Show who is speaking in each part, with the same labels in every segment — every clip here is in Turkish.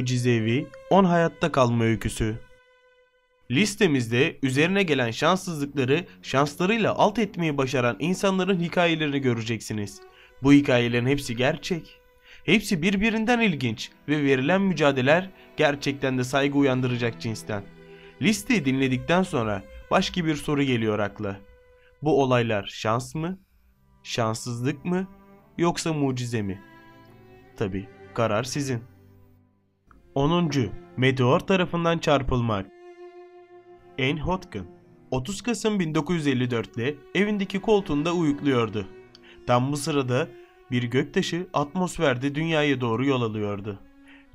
Speaker 1: Mucizevi 10 hayatta kalma öyküsü. Listemizde üzerine gelen şanssızlıkları şanslarıyla alt etmeyi başaran insanların hikayelerini göreceksiniz. Bu hikayelerin hepsi gerçek. Hepsi birbirinden ilginç ve verilen mücadeleler gerçekten de saygı uyandıracak cinsten. Listeyi dinledikten sonra başka bir soru geliyor akla. Bu olaylar şans mı? Şanssızlık mı? Yoksa mucize mi? Tabii karar sizin. 10. Meteor tarafından çarpılmak. Anne Hotkin 30 Kasım 1954'te evindeki koltuğunda uyukluyordu. Tam bu sırada bir göktaşı atmosferde dünyaya doğru yol alıyordu.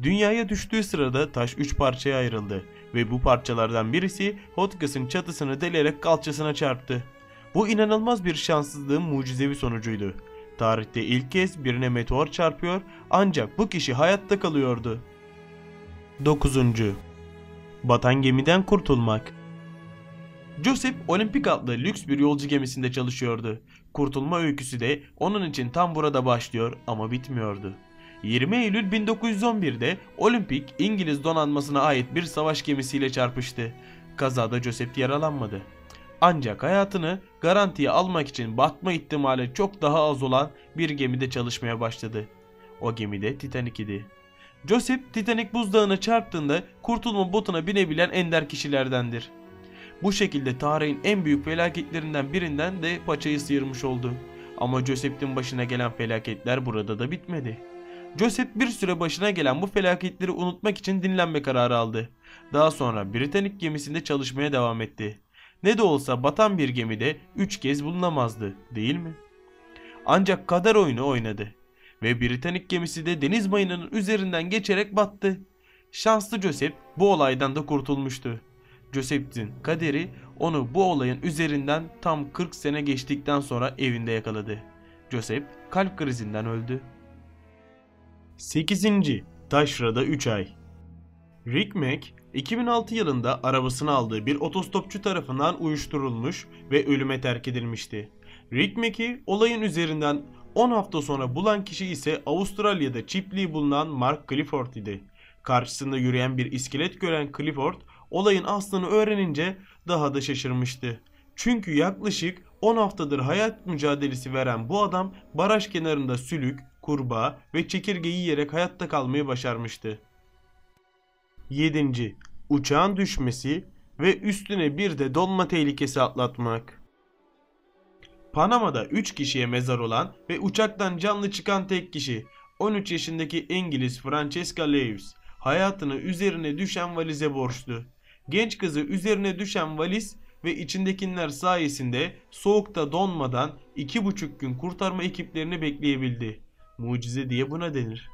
Speaker 1: Dünyaya düştüğü sırada taş 3 parçaya ayrıldı ve bu parçalardan birisi Hotkin'in çatısını delerek kalçasına çarptı. Bu inanılmaz bir şanssızlığın mucizevi sonucuydu. Tarihte ilk kez birine meteor çarpıyor ancak bu kişi hayatta kalıyordu. 9. Batan gemiden kurtulmak. Joseph Olimpik adlı lüks bir yolcu gemisinde çalışıyordu. Kurtulma öyküsü de onun için tam burada başlıyor ama bitmiyordu. 20 Eylül 1911'de Olimpik İngiliz donanmasına ait bir savaş gemisiyle çarpıştı. Kazada Joseph yaralanmadı. Ancak hayatını garantiye almak için batma ihtimali çok daha az olan bir gemide çalışmaya başladı. O gemi de Titanic idi. Joseph Titanic buzdağına çarptığında kurtulma botuna binebilen ender kişilerdendir. Bu şekilde tarihin en büyük felaketlerinden birinden de paçayı sıyırmış oldu. Ama Joseph'in başına gelen felaketler burada da bitmedi. Joseph bir süre başına gelen bu felaketleri unutmak için dinlenme kararı aldı. Daha sonra Britannic gemisinde çalışmaya devam etti. Ne de olsa batan bir gemide 3 kez bulunamazdı, değil mi? Ancak kader oyunu oynadı. Ve Britannic gemisi de deniz mayınının üzerinden geçerek battı. Şanslı Joseph bu olaydan da kurtulmuştu. Joseph'in kaderi onu bu olayın üzerinden tam 40 sene geçtikten sonra evinde yakaladı. Joseph kalp krizinden öldü. 8. Taşra'da 3 ay. Rick Mack 2006 yılında arabasını aldığı bir otostopçu tarafından uyuşturulmuş ve ölüme terk edilmişti. Rick Mack'i olayın üzerinden 10 hafta sonra bulan kişi ise Avustralya'da çiftliği bulunan Mark Clifford idi. Karşısında yürüyen bir iskelet gören Clifford olayın aslını öğrenince daha da şaşırmıştı. Çünkü yaklaşık 10 haftadır hayat mücadelesi veren bu adam baraj kenarında sülük, kurbağa ve çekirge yiyerek hayatta kalmayı başarmıştı. 7. Uçağın düşmesi ve üstüne bir de donma tehlikesi atlatmak. Panama'da 3 kişiye mezar olan ve uçaktan canlı çıkan tek kişi 13 yaşındaki İngiliz Francesca Lewis hayatını üzerine düşen valize borçlu. Genç kızı üzerine düşen valiz ve içindekiler sayesinde soğukta donmadan 2,5 gün kurtarma ekiplerini bekleyebildi. Mucize diye buna denir.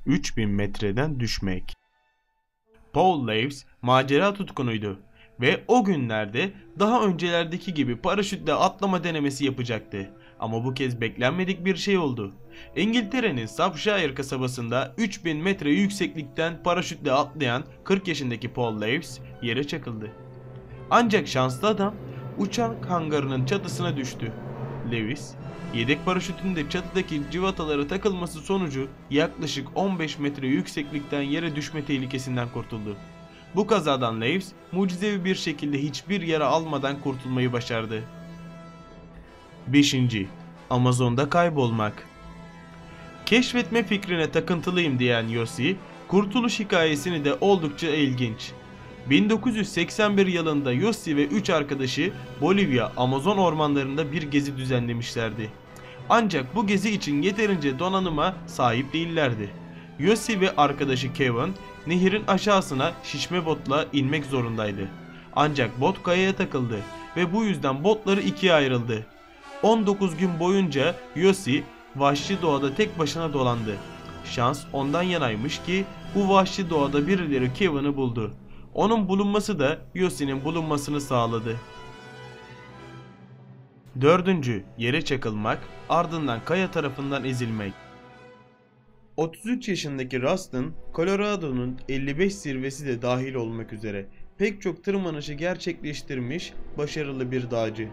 Speaker 1: 3000 metreden düşmek. Paul Lewis macera tutkunuydu ve o günlerde daha öncelerdeki gibi paraşütle atlama denemesi yapacaktı. Ama bu kez beklenmedik bir şey oldu. İngiltere'nin Shropshire kasabasında 3000 metre yükseklikten paraşütle atlayan 40 yaşındaki Paul Lewis yere çakıldı. Ancak şanslı adam uçak hangarının çatısına düştü. Lewis, yedek paraşütünde çatıdaki civatalara takılması sonucu yaklaşık 15 metre yükseklikten yere düşme tehlikesinden kurtuldu. Bu kazadan Lewis mucizevi bir şekilde hiçbir yara almadan kurtulmayı başardı. 5. Amazon'da kaybolmak. Keşfetme fikrine takıntılıyım diyen Yossi, kurtuluş hikayesini de oldukça ilginç. 1981 yılında Yossi ve 3 arkadaşı Bolivya Amazon ormanlarında bir gezi düzenlemişlerdi. Ancak bu gezi için yeterince donanıma sahip değillerdi. Yossi ve arkadaşı Kevin nehirin aşağısına şişme botla inmek zorundaydı. Ancak bot kayaya takıldı ve bu yüzden botları ikiye ayrıldı. 19 gün boyunca Yossi vahşi doğada tek başına dolandı. Şans ondan yanaymış ki bu vahşi doğada birileri Kevin'i buldu. Onun bulunması da Yossi'nin bulunmasını sağladı. 4. Yere çakılmak, ardından kaya tarafından ezilmek. 33 yaşındaki Rustin, Colorado'nun 55 zirvesi de dahil olmak üzere pek çok tırmanışı gerçekleştirmiş başarılı bir dağcı.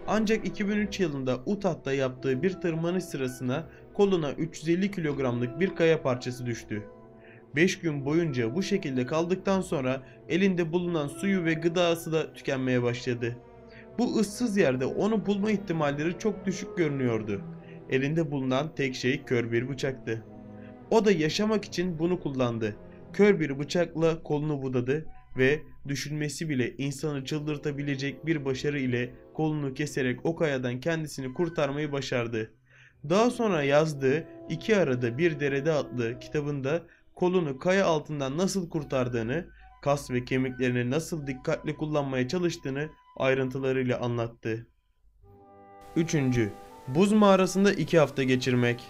Speaker 1: Ancak 2003 yılında Utah'ta yaptığı bir tırmanış sırasında koluna 350 kilogramlık bir kaya parçası düştü. 5 gün boyunca bu şekilde kaldıktan sonra elinde bulunan suyu ve gıdası da tükenmeye başladı. Bu ıssız yerde onu bulma ihtimalleri çok düşük görünüyordu. Elinde bulunan tek şey kör bir bıçaktı. O da yaşamak için bunu kullandı. Kör bir bıçakla kolunu budadı ve düşünmesi bile insanı çıldırtabilecek bir başarı ile kolunu keserek o kayadan kendisini kurtarmayı başardı. Daha sonra yazdığı "İki Arada Bir Derede" adlı kitabında kolunu kaya altından nasıl kurtardığını, kas ve kemiklerini nasıl dikkatli kullanmaya çalıştığını ayrıntılarıyla anlattı. 3. Buz mağarasında 2 hafta geçirmek.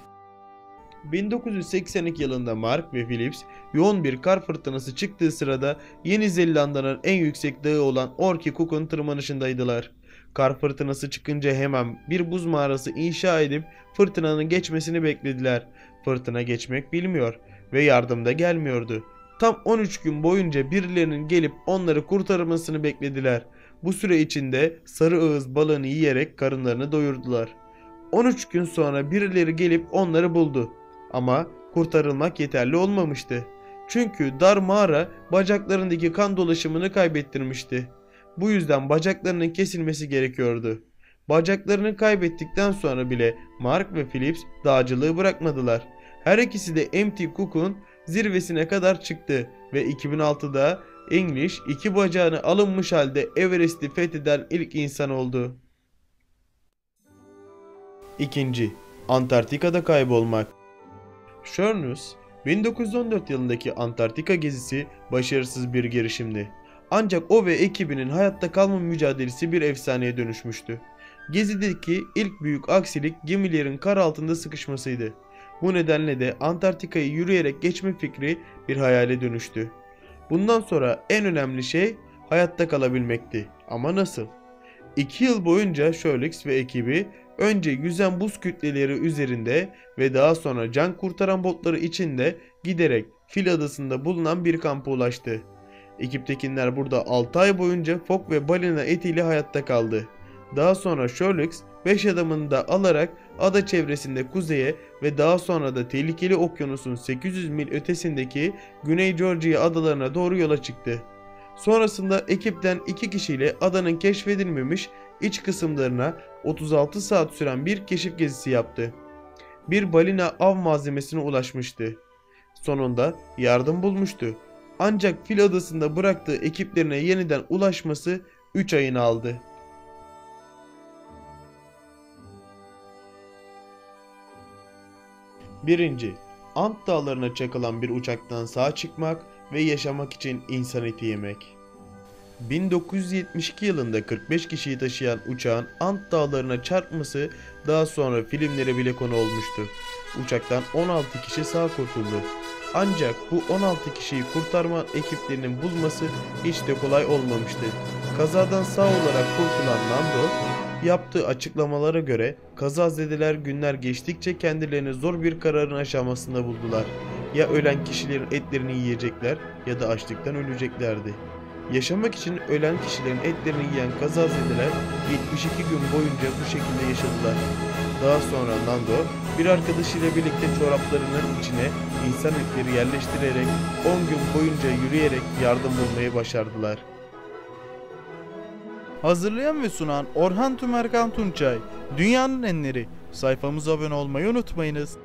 Speaker 1: 1982 yılında Mark ve Phillips yoğun bir kar fırtınası çıktığı sırada Yeni Zelanda'nın en yüksek dağı olan Orkikuk'un tırmanışındaydılar. Kar fırtınası çıkınca hemen bir buz mağarası inşa edip fırtınanın geçmesini beklediler. Fırtına geçmek bilmiyor ve yardım da gelmiyordu. Tam 13 gün boyunca birilerinin gelip onları kurtarmasını beklediler. Bu süre içinde sarı ağız balığını yiyerek karınlarını doyurdular. 13 gün sonra birileri gelip onları buldu. Ama kurtarılmak yeterli olmamıştı. Çünkü dar mağara bacaklarındaki kan dolaşımını kaybettirmişti. Bu yüzden bacaklarının kesilmesi gerekiyordu. Bacaklarını kaybettikten sonra bile Mark ve Phillips dağcılığı bırakmadılar. Her ikisi de Empty Cook'un zirvesine kadar çıktı ve 2006'da English 2 bacağını alınmış halde Everest'i fetheden ilk insan oldu. 2. Antarktika'da kaybolmak. Shornus, 1914 yılındaki Antarktika gezisi başarısız bir girişimdi. Ancak o ve ekibinin hayatta kalma mücadelesi bir efsaneye dönüşmüştü. Gezideki ilk büyük aksilik gemilerin kar altında sıkışmasıydı. Bu nedenle de Antarktika'yı yürüyerek geçme fikri bir hayale dönüştü. Bundan sonra en önemli şey hayatta kalabilmekti. Ama nasıl? 2 yıl boyunca Sherlock ve ekibi önce yüzen buz kütleleri üzerinde ve daha sonra can kurtaran botları içinde giderek Fil Adası'nda bulunan bir kampa ulaştı. Ekiptekiler burada 6 ay boyunca fok ve balina etiyle hayatta kaldı. Daha sonra Sherlock 5 adamını da alarak ada çevresinde kuzeye ve daha sonra da tehlikeli okyanusun 800 mil ötesindeki Güney Georgia adalarına doğru yola çıktı. Sonrasında ekipten 2 kişiyle adanın keşfedilmemiş iç kısımlarına 36 saat süren bir keşif gezisi yaptı. Bir balina av malzemesine ulaşmıştı. Sonunda yardım bulmuştu. Ancak Fil Adası'nda bıraktığı ekiplerine yeniden ulaşması 3 ayını aldı. 1. Ant dağlarına çakılan bir uçaktan sağ çıkmak ve yaşamak için insan eti yemek. 1972 yılında 45 kişiyi taşıyan uçağın Ant dağlarına çarpması daha sonra filmlere bile konu olmuştu. Uçaktan 16 kişi sağ kurtuldu. Ancak bu 16 kişiyi kurtarma ekiplerinin bulması hiç de kolay olmamıştı. Kazadan sağ olarak kurtulan Nando yaptığı açıklamalara göre kazazedeler günler geçtikçe kendilerini zor bir kararın aşamasında buldular. Ya ölen kişilerin etlerini yiyecekler ya da açlıktan öleceklerdi. Yaşamak için ölen kişilerin etlerini yiyen kazazedeler 72 gün boyunca bu şekilde yaşadılar. Daha sonra Nando bir arkadaşıyla birlikte çoraplarının içine insan etleri yerleştirerek 10 gün boyunca yürüyerek yardım bulmayı başardılar.
Speaker 2: Hazırlayan ve sunan Orhan Tümerkan Tunçay. Dünyanın Enleri. Sayfamıza abone olmayı unutmayınız.